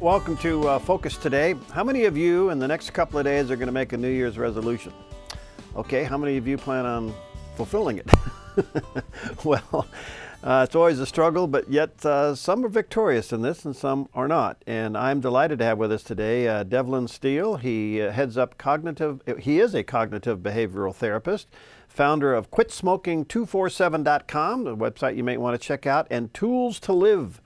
welcome to Focus Today. How many of you in the next couple of days are going to make a New Year's resolution? Okay, how many of you plan on fulfilling it? Well, it's always a struggle, but yet some are victorious in this and some are not. And I'm delighted to have with us today Devlyn Steele. He heads up he is a cognitive behavioral therapist, founder of QuitSmoking247.com, the website you may want to check out, and ToolsToLive.com.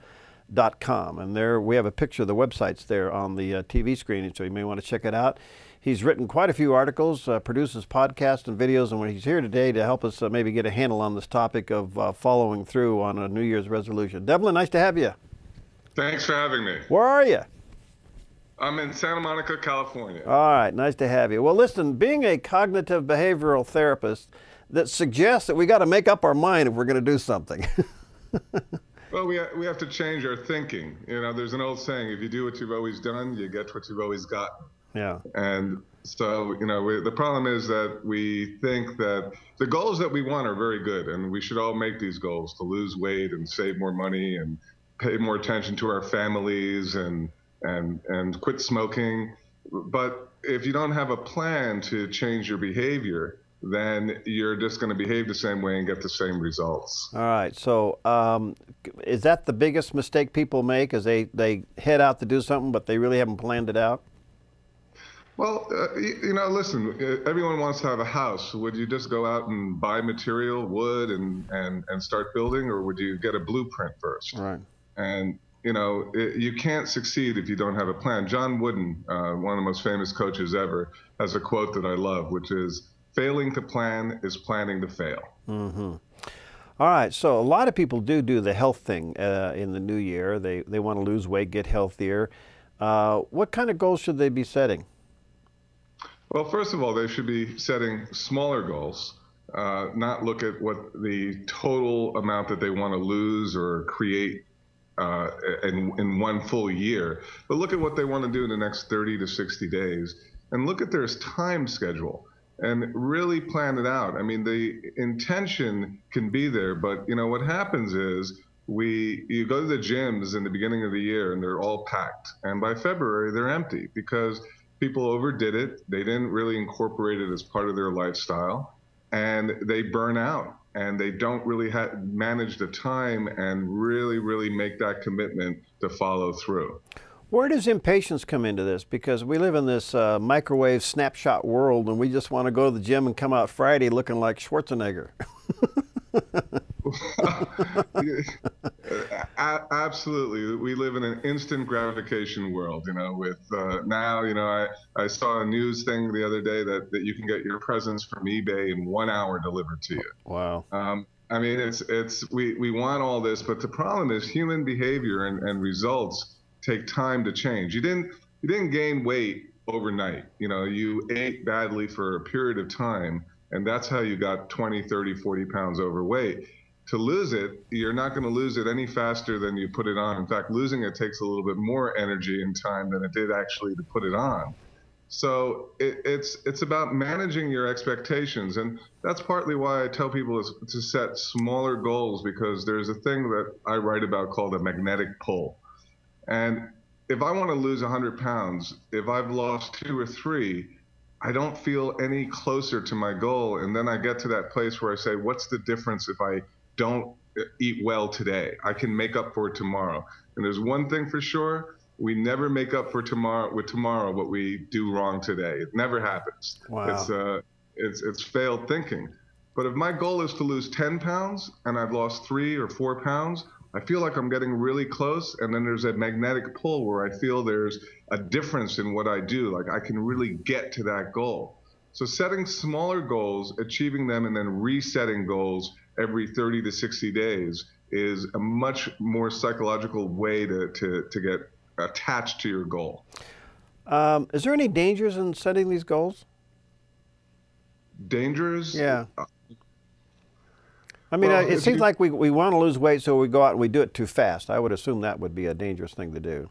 And there we have a picture of the websites there on the TV screen, so you may want to check it out. He's written quite a few articles, produces podcasts and videos, and he's here today to help us maybe get a handle on this topic of following through on a New Year's resolution. Devlyn, nice to have you. Thanks for having me. Where are you? I'm in Santa Monica, California. All right, nice to have you. Well, listen, being a cognitive behavioral therapist, that suggests that we got to make up our mind if we're going to do something. Well, we have to change our thinking. You know, there's an old saying, if you do what you've always done, you get what you've always gotten. Yeah. And so, you know, the problem is that we think that the goals that we want are very good, and we should all make these goals to lose weight and save more money and pay more attention to our families and quit smoking. But if you don't have a plan to change your behavior, then you're just going to behave the same way and get the same results. All right. So is that the biggest mistake people make, is they head out to do something, but they really haven't planned it out? Well, you know, listen, everyone wants to have a house. Would you just go out and buy material, wood, and start building, or would you get a blueprint first? Right. And, you know, you can't succeed if you don't have a plan. John Wooden, one of the most famous coaches ever, has a quote that I love, which is, failing to plan is planning to fail. Mm-hmm. All right, so a lot of people do the health thing in the new year. They want to lose weight, get healthier. What kind of goals should they be setting? Well, first of all, they should be setting smaller goals, not look at what the total amount that they want to lose or create in one full year, but look at what they want to do in the next 30 to 60 days, and look at their time schedule and really plan it out. I mean, the intention can be there, but you know what happens is you go to the gyms in the beginning of the year and they're all packed, and by February they're empty because people overdid it. They didn't really incorporate it as part of their lifestyle, and they burn out, and they don't really manage the time and really make that commitment to follow through. Where does impatience come into this? Because we live in this microwave snapshot world, and we just want to go to the gym and come out Friday looking like Schwarzenegger. Absolutely. We live in an instant gratification world, you know, with now, you know, I saw a news thing the other day that you can get your presents from eBay in 1 hour delivered to you. Wow. I mean, we want all this, but the problem is human behavior and results take time to change. You didn't gain weight overnight. You know, you ate badly for a period of time, and that's how you got 20, 30, 40 pounds overweight. To lose it, you're not going to lose it any faster than you put it on. In fact, losing it takes a little bit more energy and time than it did actually to put it on. So it's about managing your expectations, and that's partly why I tell people to set smaller goals, because there's a thing that I write about called a magnetic pull. And if I want to lose 100 pounds, if I've lost 2 or 3, I don't feel any closer to my goal. And then I get to that place where I say, what's the difference if I don't eat well today? I can make up for it tomorrow. And there's one thing for sure, we never make up for tomorrow what we do wrong today. It never happens. Wow. It's failed thinking. But if my goal is to lose 10 pounds and I've lost 3 or 4 pounds, I feel like I'm getting really close, and then there's a magnetic pull where I feel there's a difference in what I do, like I can really get to that goal. So setting smaller goals, achieving them, and then resetting goals every 30 to 60 days is a much more psychological way to get attached to your goal. Is there any dangers in setting these goals? Dangers? Yeah. I mean, it seems like we want to lose weight, so we go out and we do it too fast. I would assume that would be a dangerous thing to do.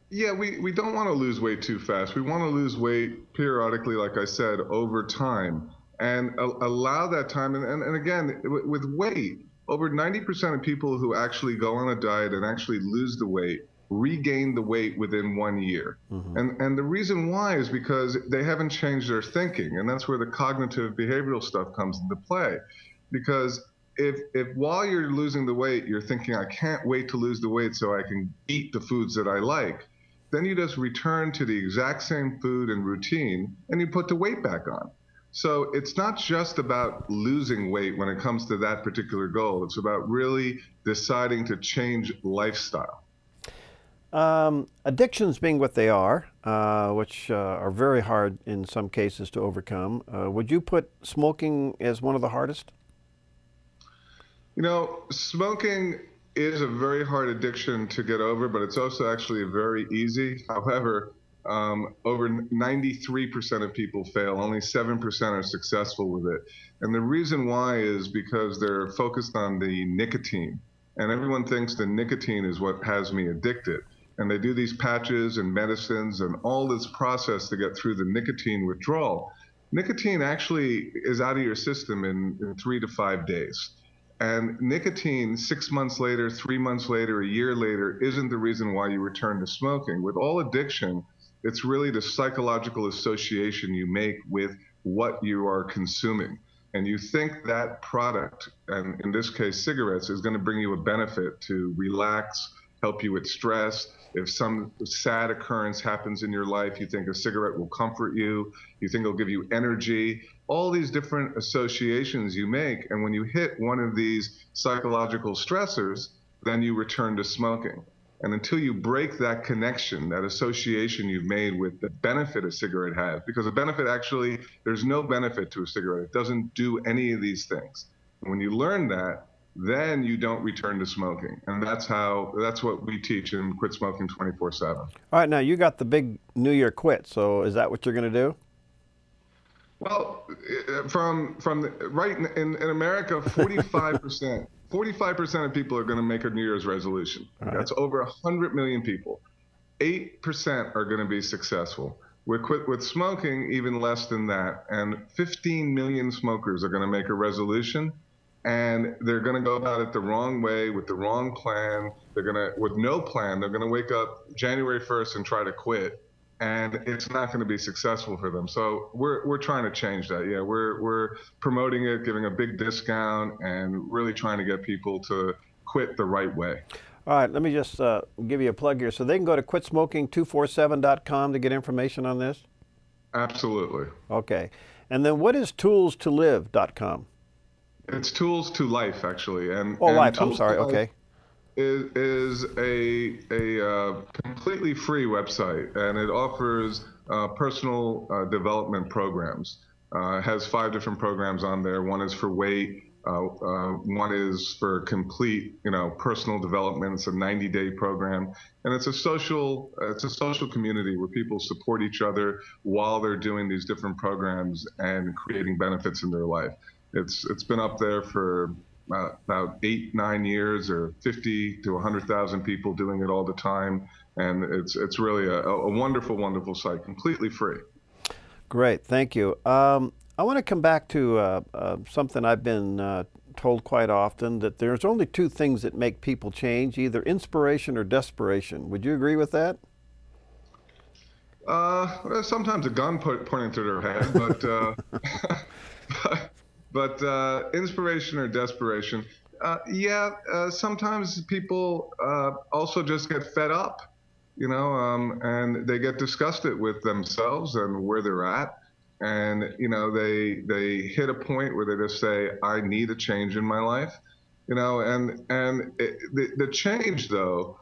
Yeah, we don't want to lose weight too fast. We want to lose weight periodically, like I said, over time, and allow that time. And again, with weight, over 90% of people who actually go on a diet and actually lose the weight regain the weight within 1 year. And the reason why is because they haven't changed their thinking. And that's where the cognitive behavioral stuff comes into play. Because if while you're losing the weight, you're thinking, I can't wait to lose the weight so I can eat the foods that I like, then you just return to the exact same food and routine and you put the weight back on. So it's not just about losing weight when it comes to that particular goal. It's about really deciding to change lifestyle. Addictions being what they are, which are very hard in some cases to overcome, would you put smoking as one of the hardest? You know, smoking is a very hard addiction to get over, but it's also actually very easy. However, over 93% of people fail. Only 7% are successful with it. And the reason why is because they're focused on the nicotine. And everyone thinks the nicotine is what has me addicted. And they do these patches and medicines and all this process to get through the nicotine withdrawal. Nicotine actually is out of your system in 3 to 5 days. And nicotine, 6 months later, 3 months later, a year later, isn't the reason why you return to smoking. With all addiction, it's really the psychological association you make with what you are consuming. And you think that product, and in this case, cigarettes, is going to bring you a benefit to relax, help you with stress. If some sad occurrence happens in your life, you think a cigarette will comfort you. You think it'll give you energy. All these different associations you make. And when you hit one of these psychological stressors, then you return to smoking. And until you break that connection, that association you've made with the benefit a cigarette has, because the benefit actually, there's no benefit to a cigarette. It doesn't do any of these things. And when you learn that, then you don't return to smoking. And that's what we teach in Quit Smoking 24/7. All right, now you got the big New Year quit. So is that what you're going to do? Well, right in America, 45% of people are going to make a New Year's resolution. Right. That's over 100 million people. 8% are going to be successful. With smoking, even less than that. And 15 million smokers are going to make a resolution. And they're going to go about it the wrong way, with the wrong plan. With no plan, they're going to wake up January 1st and try to quit, and it's not going to be successful for them. So we're trying to change that. Yeah, we're promoting it, giving a big discount, and really trying to get people to quit the right way. All right, let me just give you a plug here. So they can go to quitsmoking247.com to get information on this? Absolutely. Okay. And then what is toolstolive.com? It's Tools to Life, actually. Life. I'm sorry. Okay. Is a completely free website, and it offers personal development programs. It has 5 different programs on there. One is for weight. One is for complete, personal development. It's a 90-day program, and it's a social community where people support each other while they're doing these different programs and creating benefits in their life. It's been up there for about 8-9 years, or 50 to 100,000 people doing it all the time, and it's really a wonderful, wonderful site, completely free. Great, thank you. I want to come back to something I've been told quite often, that there's only 2 things that make people change, either inspiration or desperation. Would you agree with that? Sometimes a gun pointing to their head, but inspiration or desperation, sometimes people also just get fed up, and they get disgusted with themselves and where they're at. And, they hit a point where they just say, I need a change in my life, the change, though,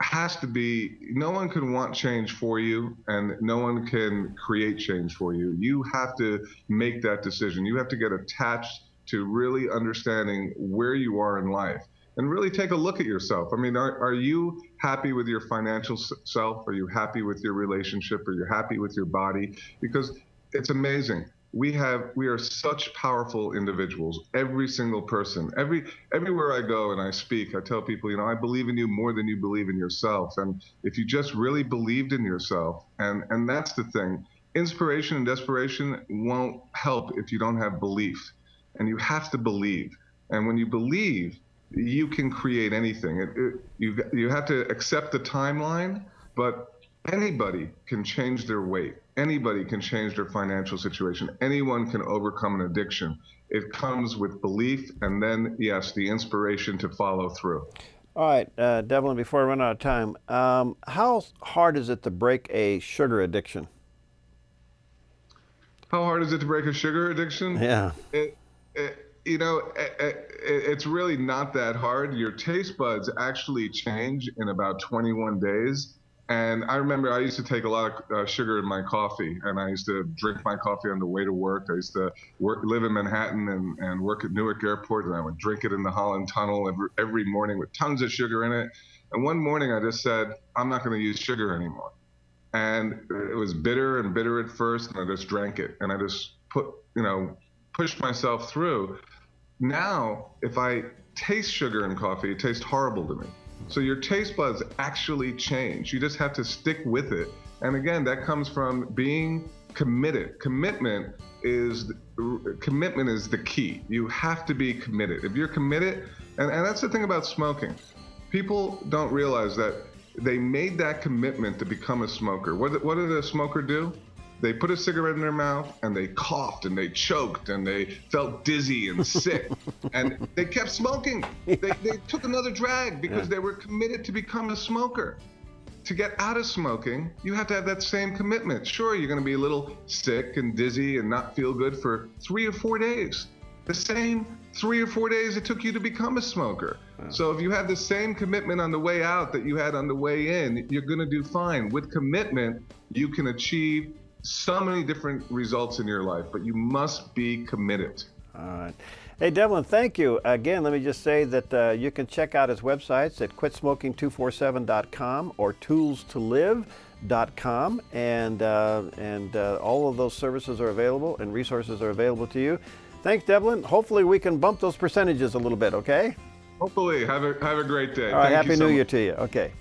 has to be, no one can want change for you, and no one can create change for you. You have to make that decision. You have to get attached to really understanding where you are in life and really take a look at yourself. I mean, are you happy with your financial self? Are you happy with your relationship? Are you happy with your body? Because it's amazing. We are such powerful individuals, every single person. Everywhere I go and I speak, I tell people, I believe in you more than you believe in yourself. And if you just really believed in yourself, and that's the thing, inspiration and desperation won't help if you don't have belief. And you have to believe. And when you believe, you can create anything. You have to accept the timeline, but anybody can change their weight. Anybody can change their financial situation. Anyone can overcome an addiction. It comes with belief and then, yes, the inspiration to follow through. All right, Devlyn, before I run out of time, how hard is it to break a sugar addiction? How hard is it to break a sugar addiction? Yeah. It's really not that hard. Your taste buds actually change in about 21 days. And I remember I used to take a lot of sugar in my coffee, and I used to drink my coffee on the way to work. I used to live in Manhattan and work at Newark Airport, and I would drink it in the Holland Tunnel every morning with tons of sugar in it. And one morning I just said, I'm not going to use sugar anymore. And it was bitter and bitter at first, and I just drank it. And I just pushed myself through. Now, if I taste sugar in coffee, it tastes horrible to me. So your taste buds actually change. You just have to stick with it. And again, that comes from being committed. Commitment is the key. You have to be committed. If you're committed, and that's the thing about smoking. People don't realize that they made that commitment to become a smoker. What did a smoker do? They put a cigarette in their mouth and they coughed and they choked and they felt dizzy and sick and they kept smoking. They took another drag because they were committed to become a smoker. To get out of smoking, you have to have that same commitment. Sure, you're going to be a little sick and dizzy and not feel good for 3 or 4 days. The same 3 or 4 days it took you to become a smoker. So if you have the same commitment on the way out that you had on the way in, you're going to do fine. With commitment, you can achieve so many different results in your life, but you must be committed. All right. Hey, Devlyn, thank you. Again, let me just say that you can check out his websites at quitsmoking247.com or toolstolive.com, and all of those services are available and resources are available to you. Thanks, Devlyn. Hopefully we can bump those percentages a little bit, okay? Hopefully. Have a great day. All right, Thank you Happy so New Year much. to you. Okay.